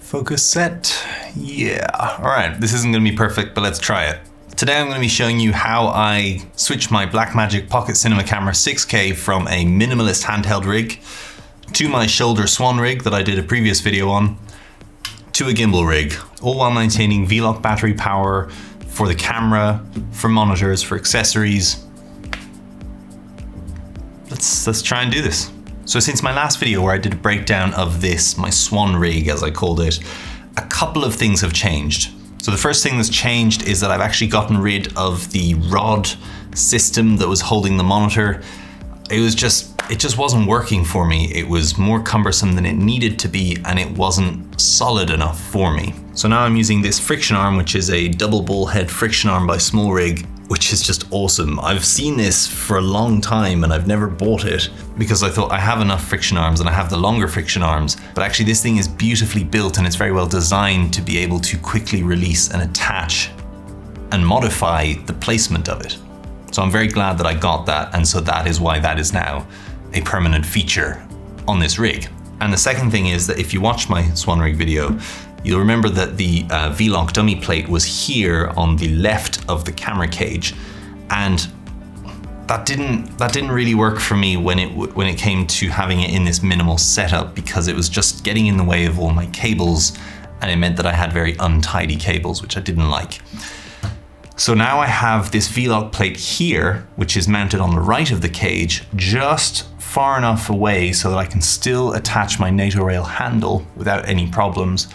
Focus set. Yeah. All right, this isn't gonna be perfect, but let's try it. Today I'm gonna be showing you how I switched my Blackmagic Pocket Cinema Camera 6K from a minimalist handheld rig to my shoulder swan rig that I did a previous video on, to a gimbal rig, all while maintaining V-Lock battery power for the camera, for monitors, for accessories. Let's try and do this. So since my last video where I did a breakdown of this, my swan rig as I called it, a couple of things have changed. So the first thing that's changed is that I've actually gotten rid of the rod system that was holding the monitor. It just wasn't working for me. It was more cumbersome than it needed to be, and it wasn't solid enough for me. So now I'm using this friction arm, which is a double ball head friction arm by Small Rig, which is just awesome. I've seen this for a long time and I've never bought it because I thought I have enough friction arms and I have the longer friction arms, but actually this thing is beautifully built and it's very well designed to be able to quickly release and attach and modify the placement of it. So I'm very glad that I got that, and so that is why that is now a permanent feature on this rig. And the second thing is that if you watched my Swan Rig video, you'll remember that the V-Lock dummy plate was here on the left of the camera cage, and that didn't really work for me when it came to having it in this minimal setup, because it was just getting in the way of all my cables, and it meant that I had very untidy cables, which I didn't like. So now I have this V-Lock plate here, which is mounted on the right of the cage, just far enough away so that I can still attach my NATO rail handle without any problems.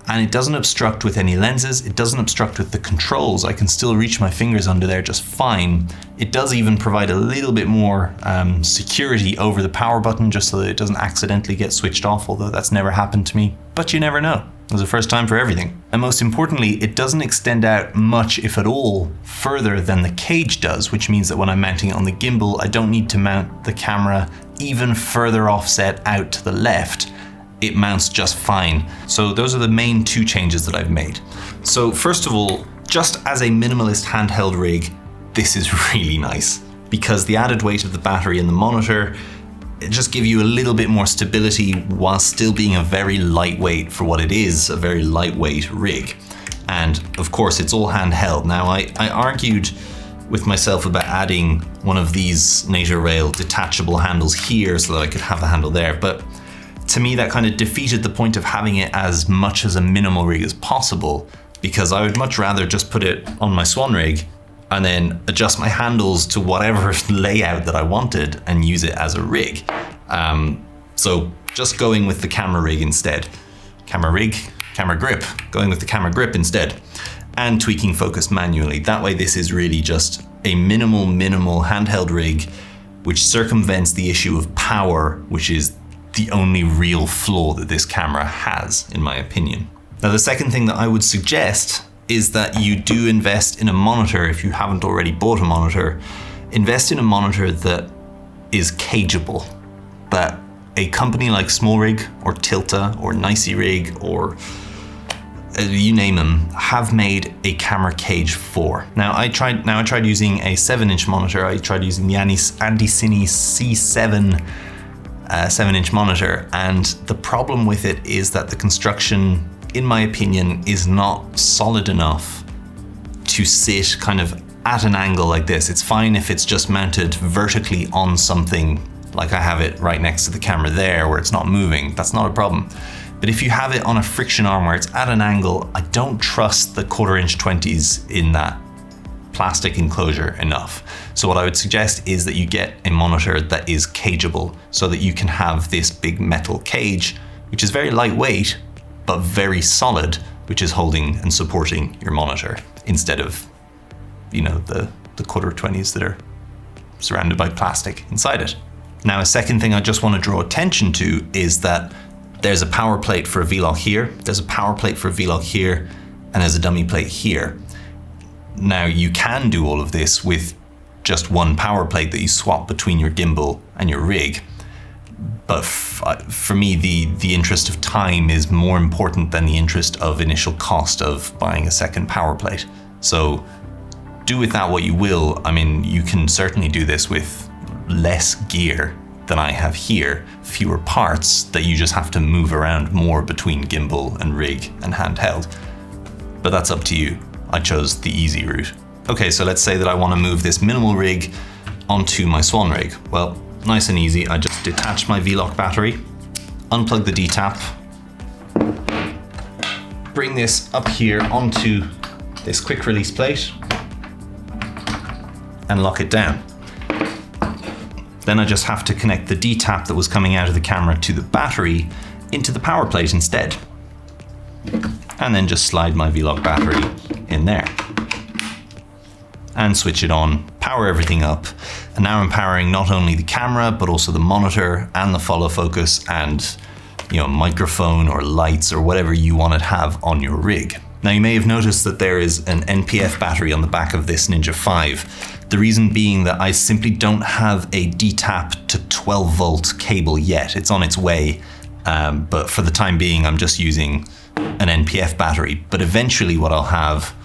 And it doesn't obstruct with any lenses, it doesn't obstruct with the controls. I can still reach my fingers under there just fine. It does even provide a little bit more security over the power button, just so that it doesn't accidentally get switched off, although that's never happened to me, but you never know. There's a first time for everything. And most importantly, it doesn't extend out much, if at all, further than the cage does, which means that when I'm mounting it on the gimbal, I don't need to mount the camera even further offset out to the left. It mounts just fine. So those are the main two changes that I've made. So first of all, just as a minimalist handheld rig, this is really nice, because the added weight of the battery and the monitor, it just give you a little bit more stability while still being a very lightweight, for what it is, a very lightweight rig. And of course it's all handheld. Now I argued with myself about adding one of these NATO rail detachable handles here so that I could have the handle there, but to me that kind of defeated the point of having it as much as a minimal rig as possible, because I would much rather just put it on my Swan rig and then adjust my handles to whatever layout that I wanted and use it as a rig. So just going with the camera rig instead. Camera rig, camera grip, going with the camera grip instead, and tweaking focus manually. That way this is really just a minimal handheld rig, which circumvents the issue of power, which is the only real flaw that this camera has, in my opinion. Now the second thing that I would suggest is that you do invest in a monitor. If you haven't already bought a monitor, invest in a monitor that is cageable, that a company like Small Rig or Tilta or Nicey Rig or you name them have made a camera cage for. Now I tried using a 7-inch monitor. I tried using the Handicine C7 7-inch monitor, and the problem with it is that the construction, in my opinion, is not solid enough to sit kind of at an angle like this. It's fine if it's just mounted vertically on something, like I have it right next to the camera there where it's not moving, that's not a problem. But if you have it on a friction arm where it's at an angle, I don't trust the 1/4-inch 20s in that plastic enclosure enough. So what I would suggest is that you get a monitor that is cageable, so that you can have this big metal cage, which is very lightweight, but very solid, which is holding and supporting your monitor, instead of, you know, the 1/4 20s that are surrounded by plastic inside it. Now, a second thing I just want to draw attention to is that there's a power plate for a V-Lock here, there's a power plate for a V-Lock here, and there's a dummy plate here. Now, you can do all of this with just one power plate that you swap between your gimbal and your rig. But for me, the interest of time is more important than the interest of initial cost of buying a second power plate. So do with that what you will. I mean, you can certainly do this with less gear than I have here, fewer parts that you just have to move around more between gimbal and rig and handheld. But that's up to you. I chose the easy route. Okay, so let's say that I want to move this minimal rig onto my Swan rig. Well, nice and easy. I just detach my V-Lock battery, unplug the D-tap, bring this up here onto this quick release plate and lock it down. Then I just have to connect the D-tap that was coming out of the camera to the battery into the power plate instead. And then just slide my V-Lock battery in there. And switch it on, power everything up. And now I'm powering not only the camera, but also the monitor and the follow focus and microphone or lights or whatever you want to have on your rig. Now you may have noticed that there is an NPF battery on the back of this Ninja 5. The reason being that I simply don't have a D-tap to 12 volt cable yet. It's on its way, but for the time being, I'm just using an NPF battery. But eventually what I'll have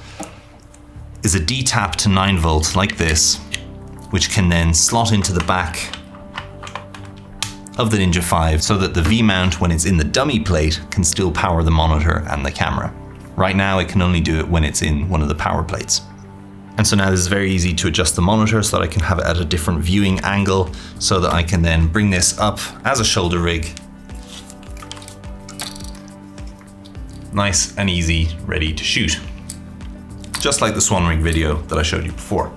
is a D-tap to 9 volt like this, which can then slot into the back of the Ninja 5 so that the V-mount, when it's in the dummy plate, can still power the monitor and the camera. Right now, it can only do it when it's in one of the power plates. And so now this is very easy to adjust the monitor so that I can have it at a different viewing angle so that I can then bring this up as a shoulder rig. Nice and easy, ready to shoot. Just like the Swan rig video that I showed you before.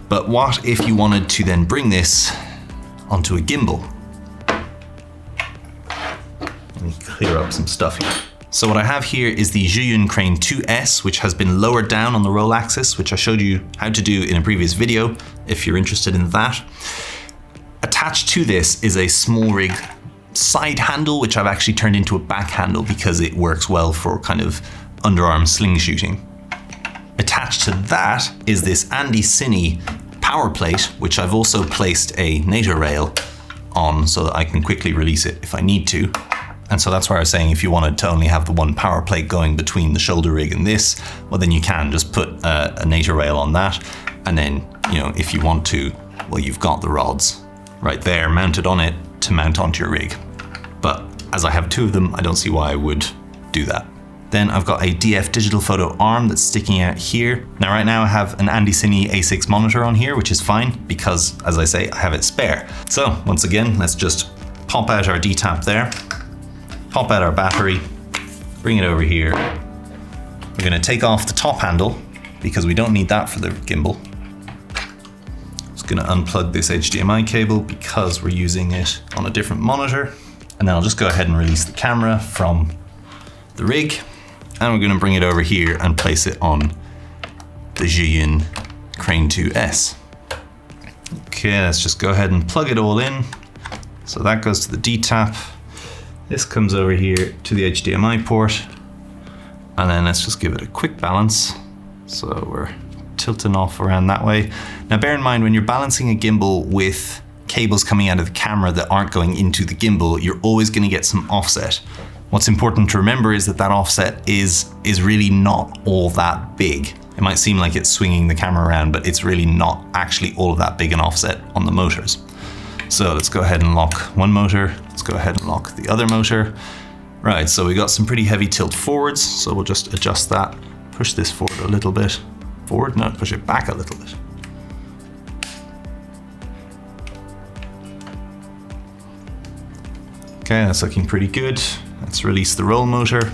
But what if you wanted to then bring this onto a gimbal? Let me clear up some stuff here. So what I have here is the Zhiyun Crane 2S, which has been lowered down on the roll axis, which I showed you how to do in a previous video, if you're interested in that. Attached to this is a small rig side handle, which I've actually turned into a back handle because it works well for kind of underarm sling shooting. Attached to that is this Andy Cine power plate, which I've also placed a NATO rail on so that I can quickly release it if I need to. And so that's why I was saying if you wanted to only have the one power plate going between the shoulder rig and this, well then you can just put a NATO rail on that. And then, if you want to, well, you've got the rods right there mounted on it to mount onto your rig. But as I have two of them, I don't see why I would do that. Then I've got a DF digital photo arm that's sticking out here. Now right now I have an Andy Cine A6 monitor on here, which is fine because, as I say, I have it spare. So once again, let's just pop out our D-tap there. Pop out our battery, bring it over here. We're going to take off the top handle because we don't need that for the gimbal. Just going to unplug this HDMI cable because we're using it on a different monitor. And then I'll just go ahead and release the camera from the rig. And we're going to bring it over here and place it on the Zhiyun Crane 2S. Okay, let's just go ahead and plug it all in. So that goes to the D-tap. This comes over here to the HDMI port, and then let's just give it a quick balance. So we're tilting off around that way. Now bear in mind, when you're balancing a gimbal with cables coming out of the camera that aren't going into the gimbal, you're always going to get some offset. What's important to remember is that that offset is really not all that big. It might seem like it's swinging the camera around, but it's really not actually all of that big an offset on the motors. So let's go ahead and lock one motor. Let's go ahead and lock the other motor. Right, so we got some pretty heavy tilt forwards, so we'll just adjust that. Push this forward a little bit. Forward, no, push it back a little bit. Okay, that's looking pretty good. Let's release the roll motor.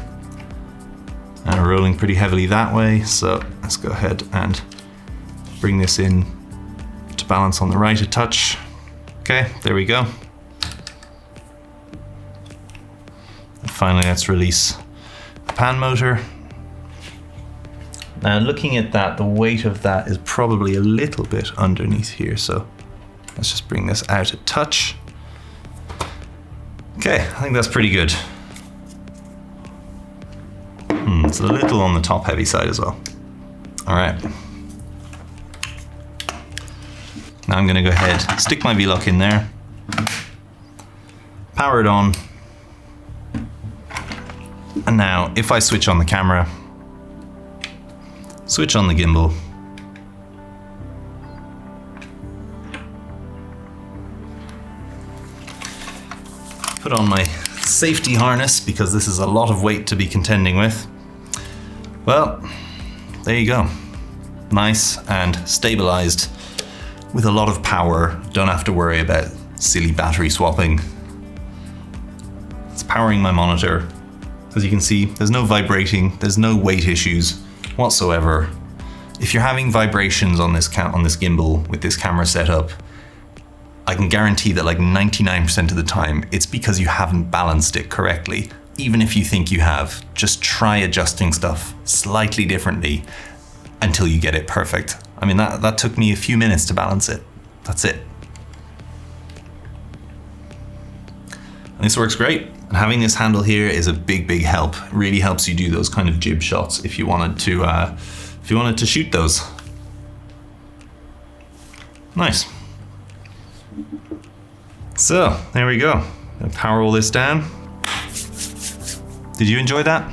And we're rolling pretty heavily that way, so let's go ahead and bring this in to balance on the right a touch. Okay, there we go. And finally, let's release the pan motor. Now looking at that, the weight of that is probably a little bit underneath here, so let's just bring this out a touch. Okay, I think that's pretty good. It's a little on the top heavy side as well. All right. Now I'm gonna go ahead, stick my V-Lock in there, power it on, and now if I switch on the camera, switch on the gimbal, put on my safety harness because this is a lot of weight to be contending with. Well, there you go. Nice and stabilized with a lot of power. Don't have to worry about silly battery swapping. It's powering my monitor. As you can see, there's no vibrating, there's no weight issues whatsoever. If you're having vibrations on this gimbal with this camera setup, I can guarantee that like 99% of the time, it's because you haven't balanced it correctly. Even if you think you have, just try adjusting stuff slightly differently until you get it perfect. I mean, that took me a few minutes to balance it. That's it. And this works great. And having this handle here is a big, big help. It really helps you do those kind of jib shots if you wanted to shoot those. Nice. So there we go. I'll power all this down. Did you enjoy that?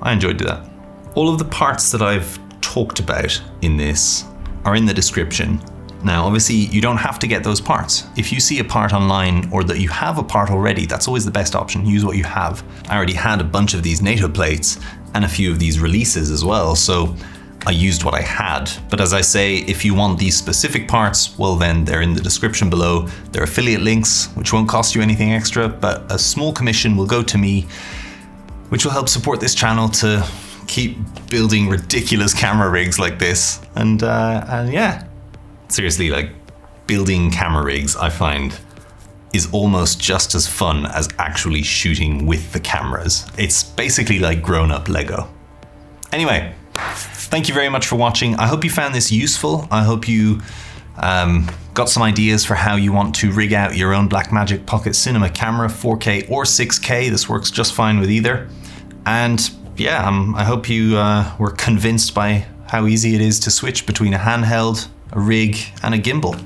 I enjoyed that. All of the parts that I've talked about in this are in the description. Now, obviously, you don't have to get those parts. If you see a part online or that you have a part already, that's always the best option. Use what you have. I already had a bunch of these NATO plates and a few of these releases as well, so I used what I had. But as I say, if you want these specific parts, well then they're in the description below. They're affiliate links, which won't cost you anything extra, but a small commission will go to me, which will help support this channel to keep building ridiculous camera rigs like this. And yeah, seriously, like building camera rigs, I find is almost just as fun as actually shooting with the cameras. It's basically like grown-up Lego. Anyway, thank you very much for watching. I hope you found this useful. I hope you got some ideas for how you want to rig out your own Blackmagic Pocket Cinema camera, 4K or 6K. This works just fine with either. And yeah, I hope you were convinced by how easy it is to switch between a handheld, a rig, and a gimbal.